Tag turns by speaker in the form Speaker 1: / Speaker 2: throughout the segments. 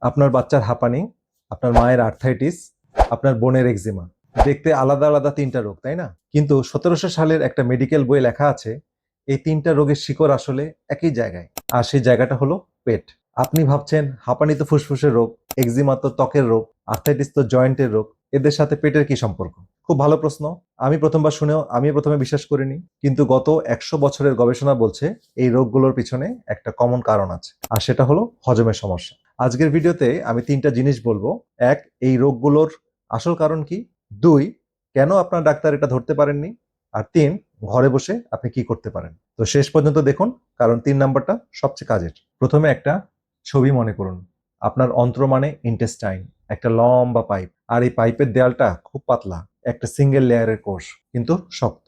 Speaker 1: আপনার বাচ্চার হাঁপানি, আপনার মায়ের আর্থ্রাইটিস, আপনার বোনের এক্সিমা, দেখতে আলাদা আলাদা তিনটা রোগ, তাই না? কিন্তু 1700 সালের একটা মেডিকেল বইয়ে লেখা আছে এই তিনটা রোগের শিকড় আসলে একই জায়গায়, আর সেই জায়গাটা হলো পেট। আপনি ভাবছেন হাঁপানি তো ফুসফুসের রোগ, এক্সিমা তো ত্বকের রোগ, আর্থ্রাইটিস তো জয়েন্টের রোগ, এদের সাথে পেটের কি সম্পর্ক? খুব ভালো প্রশ্ন। আমি প্রথমবার শুনেও আমি প্রথমে বিশ্বাস করিনি, কিন্তু গত 100 বছরের গবেষণা বলছে এই রোগগুলোর পিছনে একটা কমন কারণ আছে, আর সেটা হলো হজমের সমস্যা। আজকের ভিডিওতে আমি তিনটা জিনিস বলবো। এক, এই রোগগুলোর আসল কারণ কি। দুই, কেন আপনার ডাক্তার এটা ধরতে পারেননি। আর তিন, ঘরে বসে আপনি কি করতে পারেন। তো শেষ পর্যন্ত দেখুন, কারণ 3 নাম্বারটা সবচেয়ে কাজের। প্রথমে একটা ছবি মনে করুন। আপনার অন্ত্র মানে ইন্টেস্টাইন, একটা লম্বা পাইপ, আর এই পাইপের দেয়ালটা খুব পাতলা, একটা সিঙ্গেল লেয়ারের কোষ, কিন্তু শক্ত।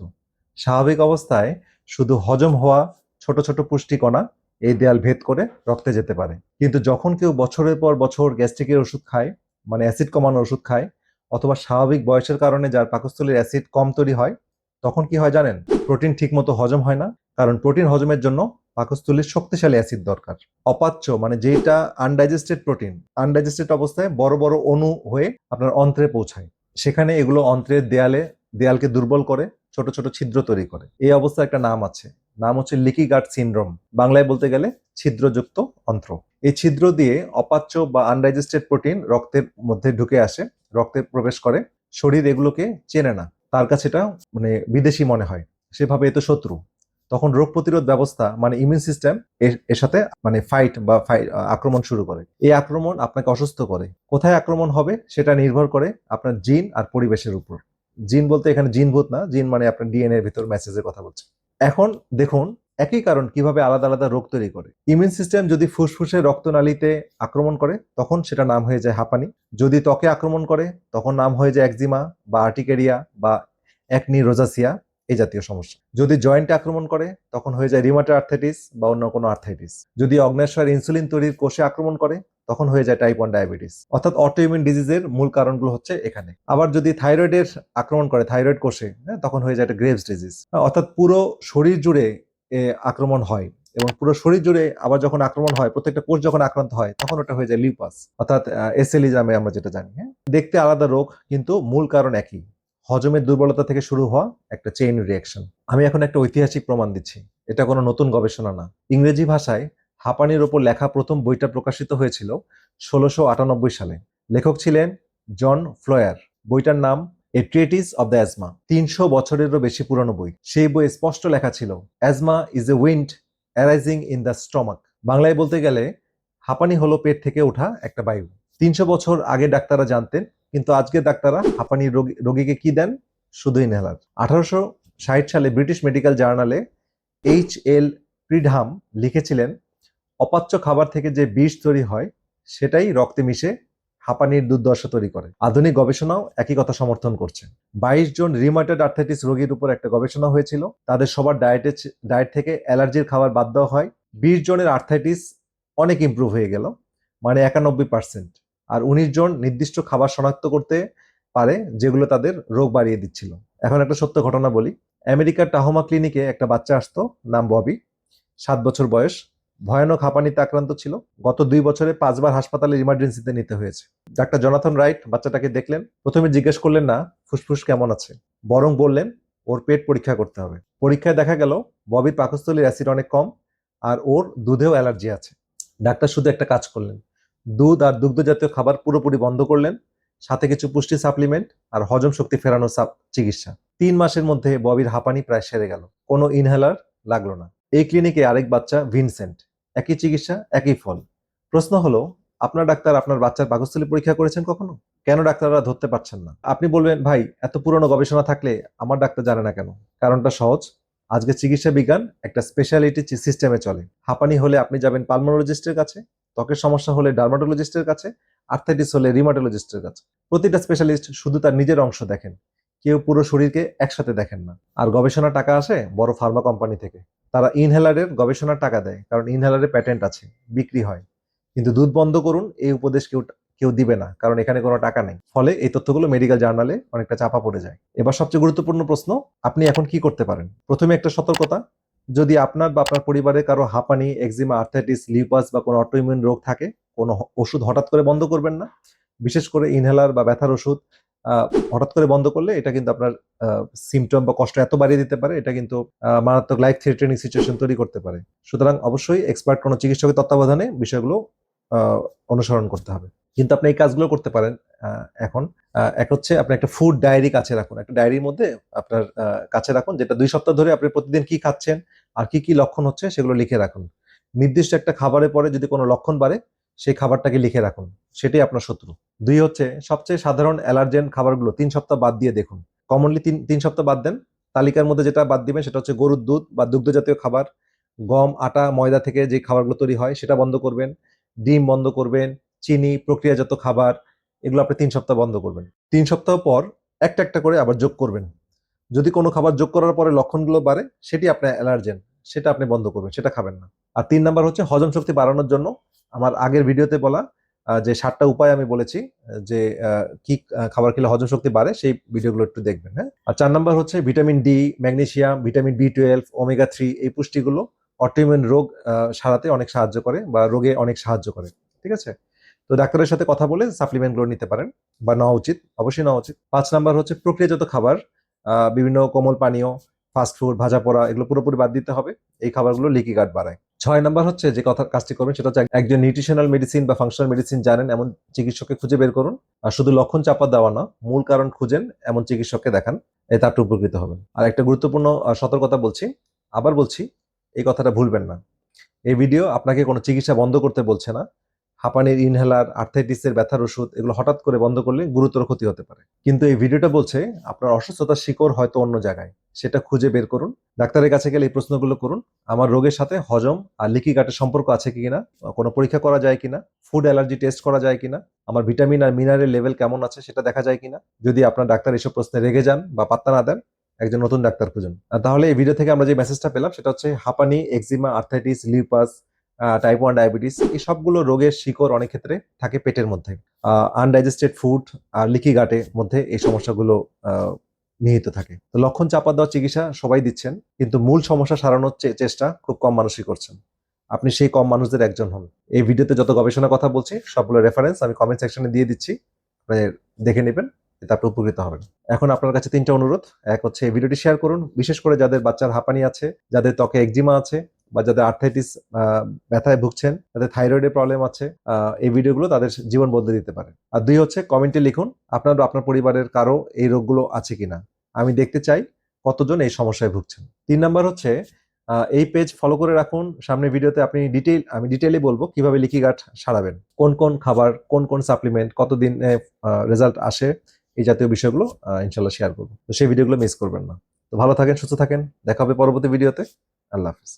Speaker 1: স্বাভাবিক অবস্থায় শুধু হজম হওয়া ছোট ছোট পুষ্টিকণা এই দেয়াল ভেদ করে রক্তে যেতে পারে, কিন্তু যখন কেউ বছরের পর বছর গ্যাস্ট্রিকের ওষুধ খায়, মানে অ্যাসিড কমানোর ওষুধ খায়, অথবা স্বাভাবিক বয়সের কারণে যার পাকস্থলীর অ্যাসিড কম তৈরি হয়, তখন কি হয় জানেন? প্রোটিন ঠিকমতো হজম হয় না, কারণ প্রোটিন হজমের জন্য পাকস্থলীর শক্তিশালী অ্যাসিড দরকার। অপাচ্য মানে যেটা আনডাইজেস্টেড প্রোটিন, আনডাইজেস্টেড অবস্থায় বড় বড় অণু হয়ে আপনার অন্ত্রে পৌঁছায়, সেখানে এগুলো অন্ত্রের দেয়ালকে দুর্বল করে, ছোট ছোট ছিদ্র তৈরি করে। এই অবস্থার একটা নাম আছে, নাম হচ্ছে লিকি গাট সিনড্রোম, বাংলায় বলতে গেলে ছিদ্রযুক্ত অন্ত্র। এই ছিদ্র দিয়ে অপাচ্য বা আনডাইজেস্টেড প্রোটিন রক্তের মধ্যে ঢুকে আসে, রক্তে প্রবেশ করে। শরীর এগুলোকে চেনে না, তার কাছে এটা মানে বিদেশি মনে হয়, সেভাবে এ তো শত্রু। তখন রোগ প্রতিরোধ ব্যবস্থা মানে ইমিউন সিস্টেম এর সাথে মানে আক্রমণ শুরু করে। এই আক্রমণ আপনাকে অসুস্থ করে। কোথায় আক্রমণ হবে সেটা নির্ভর করে আপনার জিন আর পরিবেশের উপর। জিন বলতে এখানে জিনভূত না, জিন মানে আপনার ডিএনএ এর ভিতর মেসেজের কথা বলছে। এখন দেখুন, একই কারণ কিভাবে আলাদা আলাদা রোগ তৈরি করে। ইমিউন সিস্টেম যদি ফুসফুসে রক্তনালীতে আক্রমণ করে, তখন সেটা নাম হয়ে যায় হাঁপানি। যদি ত্বকে আক্রমণ করে, তখন নাম হয়ে যায় একজিমা বা আর্টিকেরিয়া বা একনি রোজাসিয়া, এই জাতীয় সমস্যা। যদি জয়েন্টে আক্রমণ করে, তখন হয়ে যায় রিউমাটয়েড আর্থ্রাইটিস বা অন্য কোনো আর্থ্রাইটিস। যদি অগ্ন্যাশয়ের ইনসুলিন তৈরির কোষে আক্রমণ করে, তখন হয়ে যায় টাইপ 1 ডায়াবেটিস। অর্থাৎ অটোইমিউন ডিজিজের মূল কারণগুলো হচ্ছে এখানে। আবার যদি থাইরয়েডের আক্রমণ করে, থাইরয়েড কোষে, তখন হয়ে যায় একটা গ্রেভস ডিজিজ। অর্থাৎ পুরো শরীর জুড়ে আক্রমণ হয়, এবং পুরো শরীর জুড়ে আবার যখন আক্রমণ হয়, প্রত্যেকটা কোষ যখন আক্রান্ত হয়, তখন ওটা হয়ে যায় লিউপাস, অর্থাৎ এসএলই নামে আমরা যেটা জানি। দেখতে আলাদা রোগ, কিন্তু মূল কারণ একই, হজমের দুর্বলতা থেকে শুরু হওয়া একটা চেইন রিঅ্যাকশন। আমি এখন একটা ঐতিহাসিক প্রমাণ দিচ্ছি, এটা কোনো নতুন গবেষণা না। ইংরেজি ভাষায় হাঁপানির ওপর লেখা প্রথম বইটা প্রকাশিত হয়েছিল 1698 সালে। লেখক ছিলেন জন ফ্লয়ার। বইটার নাম এ ট্রিটিস অব দ্য অ্যাজমা। 300 বছরেরও বেশি পুরনো বই। সেই বইয়ে স্পষ্ট লেখা ছিল, asthma is a wind arising in the stomach. বাংলায় বলতে গেলে হাঁপানি হলো পেট থেকে ওঠা একটা বায়ু। 300 বছর আগে ডাক্তাররা জানতেন, কিন্তু আজকে ডাক্তাররা হাঁপানির রোগীকে কি দেন? শুধু ইনহেলার। 1860 সালে ব্রিটিশ মেডিকেল জার্নালে H.L. প্রিডহাম লিখেছিলেন, অপাচ্য খাবার থেকে যে বিষ তৈরি হয়, সেটাই রক্তে মিশে হাঁপানির দুর্দশা তৈরি করে। আধুনিক গবেষণাও একই কথা সমর্থন করছে। 22 জন রিউমাটয়েড আর্থ্রাইটিস রোগীর উপর একটা গবেষণা হয়েছিল। তাদের সবার ডায়েট থেকে অ্যালার্জির খাবার বাদ দেওয়া হয়। 20 জনের আর্থ্রাইটিস অনেক ইমপ্রুভ হয়ে গেল, মানে 91%। আর 19 জন নির্দিষ্ট খাবার শনাক্ত করতে পারে যেগুলো তাদের রোগ বাড়িয়ে দিচ্ছিল। এখন একটা সত্য ঘটনা বলি। আমেরিকার টাহোমা ক্লিনিকে একটা বাচ্চা আসতো, নাম ববি, 7 বছর বয়স। ভয়ানক হাঁপানিতে আক্রান্ত ছিল। গত 2 বছরে 5 বার হাসপাতালের ইমার্জেন্সিতে নিতে হয়েছে। ডাক্তার জোনাথন রাইট বাচ্চাটাকে দেখলেন। প্রথমে জিজ্ঞেস করলেন না ফুসফুস কেমন আছে, বরং বললেন ওর পেট পরীক্ষা করতে হবে। পরীক্ষায় দেখা গেল ববির পাকস্থলীর অ্যাসিড অনেক কম, আর ওর দুধেও অ্যালার্জি আছে। ডাক্তার শুধু একটা কাজ করলেন, দুধ আর দুগ্ধ জাতীয় খাবার পুরোপুরি বন্ধ করলেন, সাথে কিছু পুষ্টি সাপ্লিমেন্ট আর হজম শক্তি ফেরানোর চিকিৎসা। 3 মাসের মধ্যে ববির হাঁপানি প্রায় সেরে গেল, কোনো ইনহেলার লাগলো না। এই ক্লিনিকে আরেক বাচ্চা ভিনসেন্ট, একই চিকিৎসা একই ফল। প্রশ্ন হলো, আপনার ডাক্তার আপনার বাচ্চার পাকস্থলী পরীক্ষা করেছেন কখনো? কেন ডাক্তাররা ধরতে পারছেন না? আপনি বলবেন, ভাই এত পুরনো গবেষণা থাকলে আমার ডাক্তার জানে না কেন? কারণটা সহজ। আজকে চিকিৎসা বিজ্ঞান একটা স্পেশালিটি সিস্টেমে চলে। হাঁপানি হলে আপনি যাবেন পালমোলজিস্টের কাছে, ত্বকের সমস্যা হলে ডার্মাটোলজিস্টের কাছে, আর্থ্রাইটিস হলে রিউমাটোলজিস্টের কাছে। প্রতিটা স্পেশালিস্ট শুধু তার নিজের অংশ দেখেন, কেউ পুরো শরীরকে একসাথে দেখেন না। আর গবেষণা টাকা আসে বড় ফার্মা কোম্পানি থেকে। তারা ইনহেলারের গবেষণার টাকা দেয়, কারণ ইনহেলারের প্যাটেন্ট আছে, বিক্রি হয়। কিন্তু দুধ বন্ধ করুন এই উপদেশ কেউ কেউ দিবে না, কারণ এখানে কোনো টাকা নেই। ফলে এই তথ্যগুলো মেডিকেল জার্নালে অনেকটা চাপা পড়ে যায়। এবার সবচেয়ে গুরুত্বপূর্ণ প্রশ্ন, আপনি এখন কি করতে পারেন? প্রথমে একটা সতর্কতা, যদি আপনার বা আপনার পরিবারে কারো হাঁপানি, এক্সিমা, আর্থ্রাইটিস, লিউপাস বা কোনো অটোইমিউন রোগ থাকে, কোনো ওষুধ হঠাৎ করে বন্ধ করবেন না। বিশেষ করে ইনহেলার বা ব্যথার ওষুধ হঠাৎ করে বন্ধ করলে এটা কিন্তু আপনার সিমটম বা কষ্ট এত বাড়িয়ে দিতে পারে, এটা কিন্তু মারাত্মক লাইফ থ্রেটানিং সিচুয়েশন তৈরি করতে পারে। সুতরাং অবশ্যই এক্সপার্ট কোনো চিকিৎসকের তত্ত্বাবধানে বিষয়গুলো অনুসরণ করতে হবে। কিন্তু আপনি এই কাজগুলো করতে পারেন এখন। এক হচ্ছে আপনি একটা ফুড ডায়েরি কাছে রাখুন, একটা ডায়েরির মধ্যে আপনার কাছে রাখুন, যেটা 2 সপ্তাহ ধরে আপনি প্রতিদিন কি খাচ্ছেন আর কি কি লক্ষণ হচ্ছে সেগুলো লিখে রাখুন। নির্দিষ্ট একটা খাবারের পরে যদি কোনো লক্ষণ বাড়ে সেই খাবারটাকে লিখে রাখুন, সেটাই আপনার শত্রু। 2 হচ্ছে সবচেয়ে সাধারণ অ্যালার্জেন খাবারগুলো 3 সপ্তাহ বাদ দিয়ে দেখুন। কমনলি 3 সপ্তাহ বাদ দেন। তালিকার মধ্যে যেটা বাদ দিবেন সেটা হচ্ছে গরুর দুধ বা দুগ্ধ জাতীয় খাবার, গম, আটা, ময়দা থেকে যে খাবারগুলো তৈরি হয় সেটা বন্ধ করবেন, ডিম বন্ধ করবেন, চিনি, প্রক্রিয়াজাত খাবার, এগুলো আপনি 3 সপ্তাহ বন্ধ করবেন। 3 সপ্তাহ পর একটা একটা করে আবার যোগ করবেন। যদি কোনো খাবার যোগ করার পরে লক্ষণগুলো বাড়ে সেটি আপনার অ্যালার্জেন, সেটা আপনি বন্ধ করবেন, সেটা খাবেন না। আর 3 নাম্বার হচ্ছে হজম শক্তি বাড়ানোর জন্য আমার আগের ভিডিওতে বলা যে 7টা উপায় আমি বলেছি, যে কি খাবার খেলে হজম শক্তি বাড়ে, সেই ভিডিওগুলো একটু দেখবেন। হ্যাঁ, আর 4 নাম্বার হচ্ছে vitamin D, magnesium, vitamin B 12, omega 3, এই পুষ্টিগুলো অটোইমিউন রোগ সারাতে অনেক সাহায্য করে বা রোগে অনেক সাহায্য করে। ঠিক আছে, তো ডাক্তারের সাথে কথা বলে সাপ্লিমেন্টগুলো নিতে পারেন বা নেওয়া উচিত, অবশ্যই নেওয়া উচিত। 5 নাম্বার হচ্ছে প্রক্রিয়াজাত খাবার, বিভিন্ন কোমল পানীয়, ফাস্ট ফুড, ভাজা পোড়া, এগুলো পুরোপুরি বাদ দিতে হবে। এই খাবারগুলো লিকি গার্ড বাড়ায়। 6 নাম্বার হচ্ছে যে কাজটি করবেন সেটা হচ্ছে একজন নিউট্রিশনাল মেডিসিন বা ফাংশনাল মেডিসিন জানেন এমন চিকিৎসককে খুঁজে বের করুন। আর শুধু লক্ষণ চাপা দেওয়া না, মূল কারণ খুঁজেন এমন চিকিৎসককে দেখান, এতে আপনি উপকৃত হবেন। আর একটা গুরুত্বপূর্ণ সতর্কতা বলছি, আবার বলছি, এই কথাটা ভুলবেন না। এই ভিডিও আপনাকে কোনো চিকিৎসা বন্ধ করতে বলছে না। হাঁপানির ইনহেলার, আর্থাইটিসের ব্যথার ওষুধ এগুলো হঠাৎ করে বন্ধ করলে গুরুতর ক্ষতি হতে পারে। কিন্তু এই ভিডিওটা বলছে আপনার অসুস্থতার শিকড় হয়তো অন্য জায়গায়, সেটা খুঁজে বের করুন। ডাক্তারের কাছে গেলে এই প্রশ্নগুলো করুন: আমার রোগের সাথে হজম আর লিকি গাটের সম্পর্ক আছে কিনা, কোনো পরীক্ষা করা যায় কিনা, ফুড অ্যালার্জি টেস্ট করা যায় কিনা, আমার ভিটামিন আর মিনারেল লেভেল কেমন আছে সেটা দেখা যায় কিনা। যদি আপনার ডাক্তার এসব প্রশ্নে রেগে যান বা পাত্তা না দেন, একজন নতুন ডাক্তার খুঁজুন। তাহলে এই ভিডিও থেকে আমরা যে মেসেজটা পেলাম সেটা হচ্ছে হাঁপানি, এক্সিমা, আর্থাইটিস, লিউপাস, টাইপ 1 ডায়াবেটিস, এই সবগুলো রোগের শিকড় অনেক ক্ষেত্রে থাকে পেটের মধ্যে। আনডাইজেস্টেড ফুড আর লিকি গাটের মধ্যে এই সমস্যাগুলো নিহিত থাকে। তো লক্ষণ চাপা দেওয়ার চিকিৎসা সবাই দিচ্ছেন, কিন্তু মূল সমস্যা সারানোর চেষ্টা খুব কম মানুষই করছেন। আপনি সেই কম মানুষদের একজন হন। এই ভিডিওতে যত গবেষণার কথা বলছি সবগুলো রেফারেন্স আমি কমেন্ট সেকশনে দিয়ে দিচ্ছি, আপনি দেখে নেবেন, এতে আপনি উপকৃত হবেন। এখন আপনার কাছে 3টা অনুরোধ। এক হচ্ছে এই ভিডিওটি শেয়ার করুন, বিশেষ করে যাদের বাচ্চার হাঁপানি আছে, যাদের ত্বকে একজিমা আছে, বা যাদের আর্থাইটিস ব্যথায় ভুগছেন, যাদের থাইরয়েডের প্রবলেম আছে, এই ভিডিওগুলো তাদের জীবন বদলে দিতে পারে। আর 2 হচ্ছে কমেন্টে লিখুন আপনার বা আপনার পরিবারের কারো এই রোগগুলো আছে কিনা, আমি দেখতে চাই কতজন এই সমস্যায় ভুগছেন। 3 নাম্বার হচ্ছে এই পেজ ফলো করে রাখুন। সামনের ভিডিওতে আমি ডিটেইলে বলবো কিভাবে লিকি গাট সারাবেন, কোন কোন খাবার, কোন কোন সাপ্লিমেন্ট, কতদিন রেজাল্ট আসে, এই জাতীয় বিষয়গুলো ইনশাল্লাহ শেয়ার করবো। তো সেই ভিডিওগুলো মিস করবেন না। তো ভালো থাকেন, সুস্থ থাকেন, দেখা হবে পরবর্তী ভিডিওতে। আল্লাহ হাফিজ।